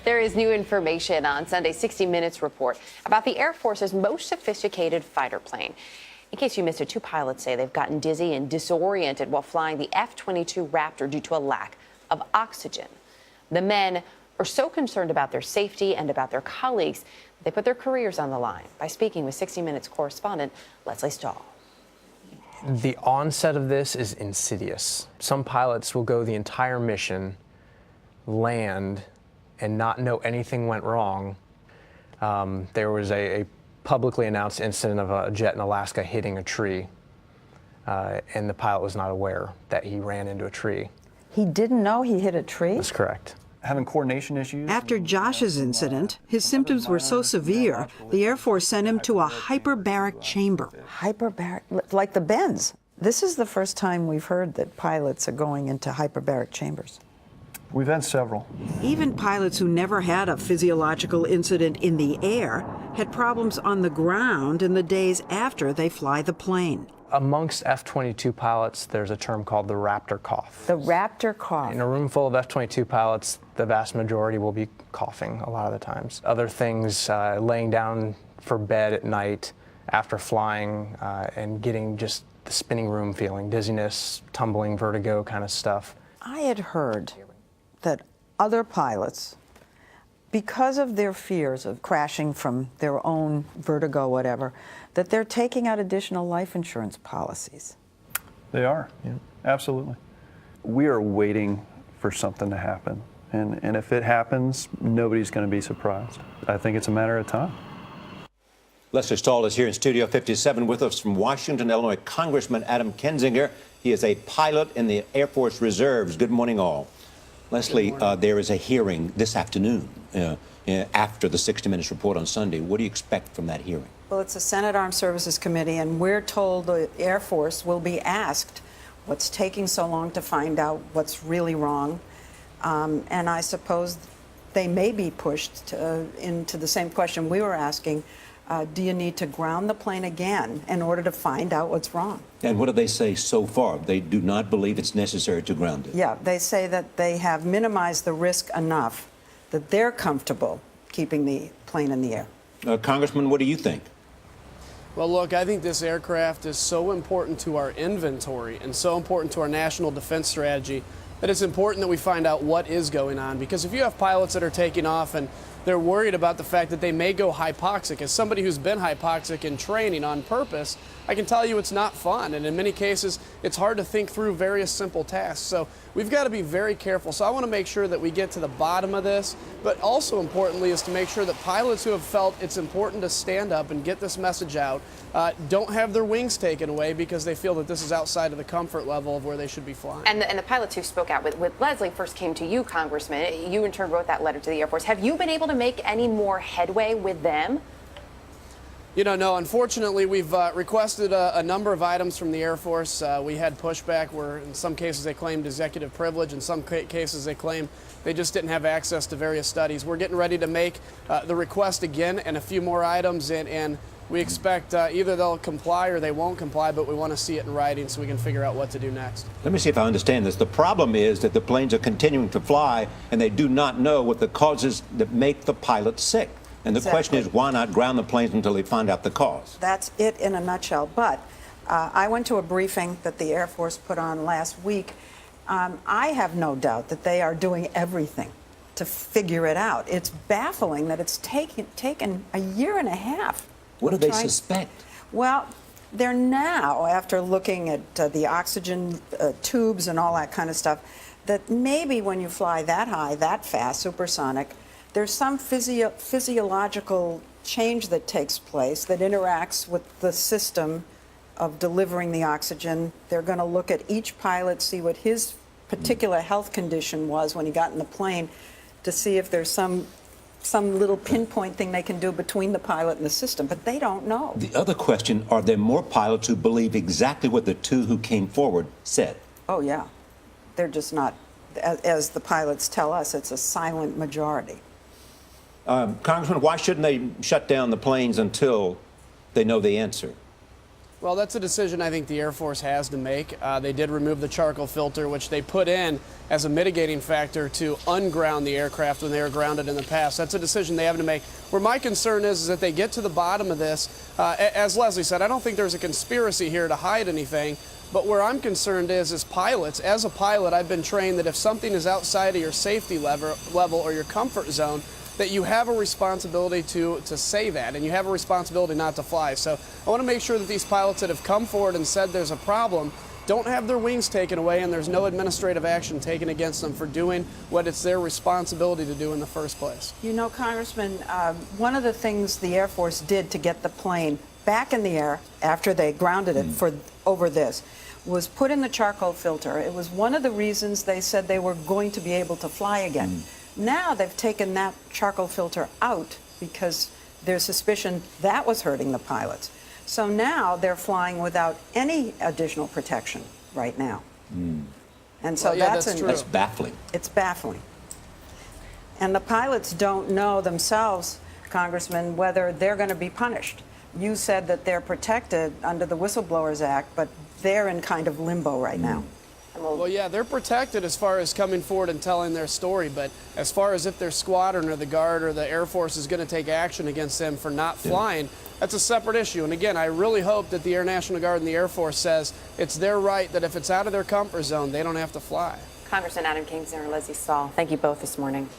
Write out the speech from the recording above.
There is new information on Sunday's 60 Minutes report about the Air Force's most sophisticated fighter plane. In case you missed it, two pilots say they've gotten dizzy and disoriented while flying the F-22 Raptor due to a lack of oxygen. The men are so concerned about their safety and about their colleagues, they put their careers on the line by speaking with 60 Minutes correspondent Lesley Stahl. The onset of this is insidious. Some pilots will go the entire mission, land, and not know anything went wrong. There was a publicly announced incident of a jet in Alaska hitting a tree, and the pilot was not aware that he ran into a tree. He didn't know he hit a tree? That's correct. Having coordination issues. After Josh's incident, his symptoms were so severe, the Air Force sent him to a hyperbaric chamber. Hyperbaric, like the Benz. This is the first time we've heard that pilots are going into hyperbaric chambers. We've had several. Even pilots who never had a physiological incident in the air had problems on the ground in the days after they fly the plane. Amongst F-22 pilots, there's a term called the Raptor cough. The Raptor cough. In a room full of F-22 pilots, the vast majority will be coughing a lot of the times. Other things, laying down for bed at night after flying and getting just the spinning room feeling, dizziness, tumbling, vertigo kind of stuff. I had heard that other pilots, because of their fears of crashing from their own vertigo, whatever, that they're taking out additional life insurance policies. They are, yeah, absolutely. We are waiting for something to happen. And if it happens, nobody's going to be surprised. I think it's a matter of time. Lesley Stahl is here in Studio 57 with us from Washington, Illinois, Congressman Adam Kinzinger. He is a pilot in the Air Force Reserves. Good morning, all. Lesley, there is a hearing this afternoon after the 60 Minutes report on Sunday. What do you expect from that hearing? Well, it's a Senate Armed Services Committee, and we're told the Air Force will be asked what's taking so long to find out what's really wrong. And I suppose they may be pushed into the same question we were asking. Do you need to ground the plane again in order to find out what's wrong? And what do they say so far? They do not believe it's necessary to ground it. Yeah, they say that they have minimized the risk enough that they're comfortable keeping the plane in the air. Congressman, what do you think? Well, look, I think this aircraft is so important to our inventory and so important to our national defense strategy that it's important that we find out what is going on. Because if you have pilots that are taking off and they're worried about the fact that they may go hypoxic, as somebody who's been hypoxic in training on purpose, I can tell you it's not fun. And in many cases, it's hard to think through various simple tasks. So we've got to be very careful. So I want to make sure that we get to the bottom of this. But also importantly is to make sure that pilots who have felt it's important to stand up and get this message out don't have their wings taken away because they feel that this is outside of the comfort level of where they should be flying. And the pilots who spoke out with Lesley first came to you, Congressman. You in turn wrote that letter to the Air Force. Have you been able to make any more headway with them? You know, no, unfortunately, we've requested a number of items from the Air Force. We had pushback where in some cases they claimed executive privilege, in some cases they claim they just didn't have access to various studies. We're getting ready to make the request again and a few more items, and we expect either they'll comply or they won't comply, but we want to see it in writing so we can figure out what to do next. Let me see if I understand this. The problem is that the planes are continuing to fly and they do not know what the causes that make the pilots sick. And the question is, why not ground the planes until they find out the cause? That's it in a nutshell. But I went to a briefing that the Air Force put on last week. I have no doubt that they are doing everything to figure it out. It's baffling that it's taken a year and a half. What do they suspect? Well, they're now, after looking at the oxygen tubes and all that kind of stuff, that maybe when you fly that high, that fast, supersonic, there's some physiological change that takes place that interacts with the system of delivering the oxygen. They're going to look at each pilot, see what his particular health condition was when he got in the plane, to see if there's some little pinpoint thing they can do between the pilot and the system, but they don't know. The other question, are there more pilots who believe exactly what the two who came forward said? Oh, yeah. They're just not, as the pilots tell us, it's a silent majority. Congressman, why shouldn't they shut down the planes until they know the answer? Well, that's a decision I think the Air Force has to make. They did remove the charcoal filter, which they put in as a mitigating factor to unground the aircraft when they were grounded in the past. That's a decision they have to make. Where my concern is that they get to the bottom of this. As Lesley said, I don't think there's a conspiracy here to hide anything. But where I'm concerned is pilots. As a pilot, I've been trained that if something is outside of your safety level or your comfort zone, that you have a responsibility to say that, and you have a responsibility not to fly. So I want to make sure that these pilots that have come forward and said there's a problem don't have their wings taken away and there's no administrative action taken against them for doing what it's their responsibility to do in the first place. You know, Congressman, one of the things the Air Force did to get the plane back in the air after they grounded it over this was put in the charcoal filter. It was one of the reasons they said they were going to be able to fly again. Now they've taken that charcoal filter out because there's suspicion that was hurting the pilots. So now they're flying without any additional protection right now. And so Well, yeah, that's That's baffling. It's baffling. And the pilots don't know themselves, Congressman, whether they're going to be punished. You said that they're protected under the Whistleblowers Act, but they're in kind of limbo right now. Well, yeah, they're protected as far as coming forward and telling their story, but as far as if their squadron or the Guard or the Air Force is going to take action against them for not flying, that's a separate issue. And again, I really hope that the Air National Guard and the Air Force says it's their right that if it's out of their comfort zone, they don't have to fly. Congressman Adam Kinzinger and Lesley Stahl, thank you both this morning.